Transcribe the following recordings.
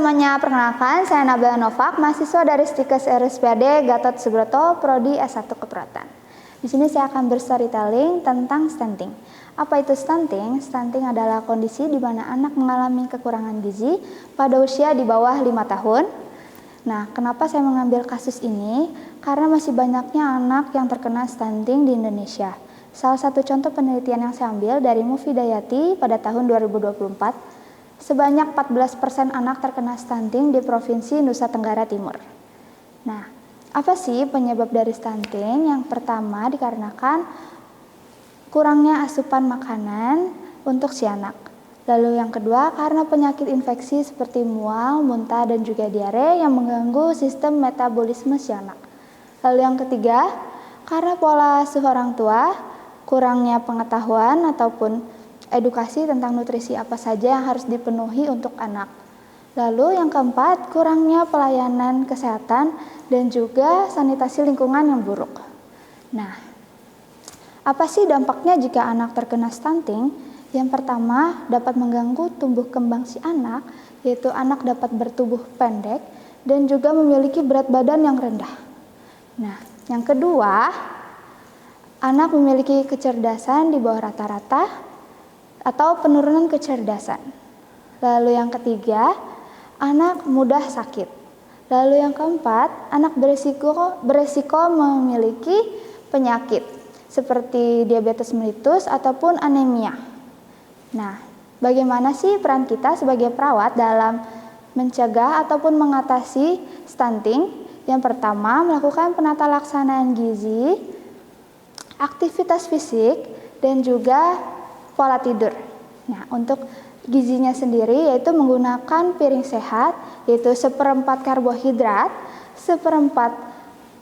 semuanya, perkenalkan saya Nabila Novak, mahasiswa dari Stikes RSPAD Gatot Subroto, Prodi S1 Keperawatan. Di sini saya akan berstorytelling tentang stunting. Apa itu stunting? Stunting adalah kondisi di mana anak mengalami kekurangan gizi pada usia di bawah 5 tahun. Nah, kenapa saya mengambil kasus ini? Karena masih banyaknya anak yang terkena stunting di Indonesia. Salah satu contoh penelitian yang saya ambil dari Mufidayati pada tahun 2024, sebanyak 14% anak terkena stunting di Provinsi Nusa Tenggara Timur. Nah, apa sih penyebab dari stunting? Yang pertama dikarenakan kurangnya asupan makanan untuk si anak. Lalu yang kedua karena penyakit infeksi seperti mual, muntah, dan juga diare yang mengganggu sistem metabolisme si anak. Lalu yang ketiga karena pola asuh orang tua, kurangnya pengetahuan ataupun edukasi tentang nutrisi apa saja yang harus dipenuhi untuk anak. Lalu yang keempat, kurangnya pelayanan kesehatan dan juga sanitasi lingkungan yang buruk. Nah, apa sih dampaknya jika anak terkena stunting? Yang pertama, dapat mengganggu tumbuh kembang si anak, yaitu anak dapat bertubuh pendek dan juga memiliki berat badan yang rendah. Nah, yang kedua, anak memiliki kecerdasan di bawah rata-rata atau penurunan kecerdasan. Lalu yang ketiga, anak mudah sakit. Lalu yang keempat, anak beresiko memiliki penyakit seperti diabetes mellitus ataupun anemia. Nah, bagaimana sih peran kita sebagai perawat dalam mencegah ataupun mengatasi stunting? Yang pertama, melakukan penata laksanaan gizi, aktivitas fisik, dan juga pola tidur. Nah, untuk gizinya sendiri yaitu menggunakan piring sehat, yaitu 1/4 karbohidrat, 1/4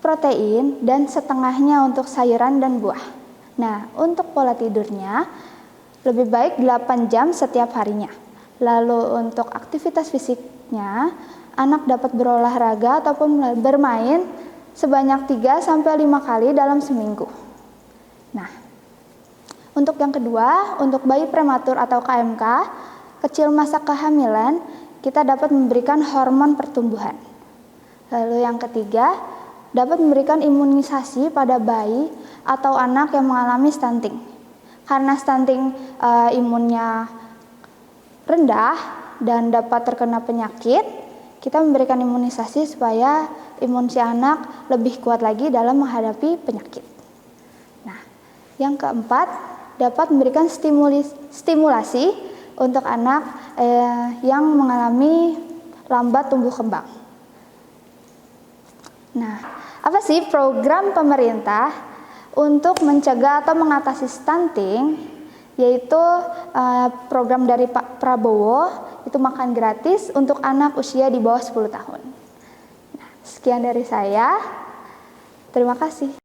protein, dan setengahnya untuk sayuran dan buah. Nah, untuk pola tidurnya lebih baik 8 jam setiap harinya. Lalu untuk aktivitas fisiknya, anak dapat berolahraga ataupun bermain sebanyak 3-5 kali dalam seminggu. Nah, untuk yang kedua, untuk bayi prematur atau KMK, kecil masa kehamilan, kita dapat memberikan hormon pertumbuhan. Lalu yang ketiga, dapat memberikan imunisasi pada bayi atau anak yang mengalami stunting. Karena stunting imunnya rendah dan dapat terkena penyakit, kita memberikan imunisasi supaya imun si anak lebih kuat lagi dalam menghadapi penyakit. Nah, yang keempat, dapat memberikan stimulasi untuk anak yang mengalami lambat tumbuh kembang. Nah, apa sih program pemerintah untuk mencegah atau mengatasi stunting? Yaitu program dari Pak Prabowo, itu makan gratis untuk anak usia di bawah 10 tahun. Nah, sekian dari saya. Terima kasih.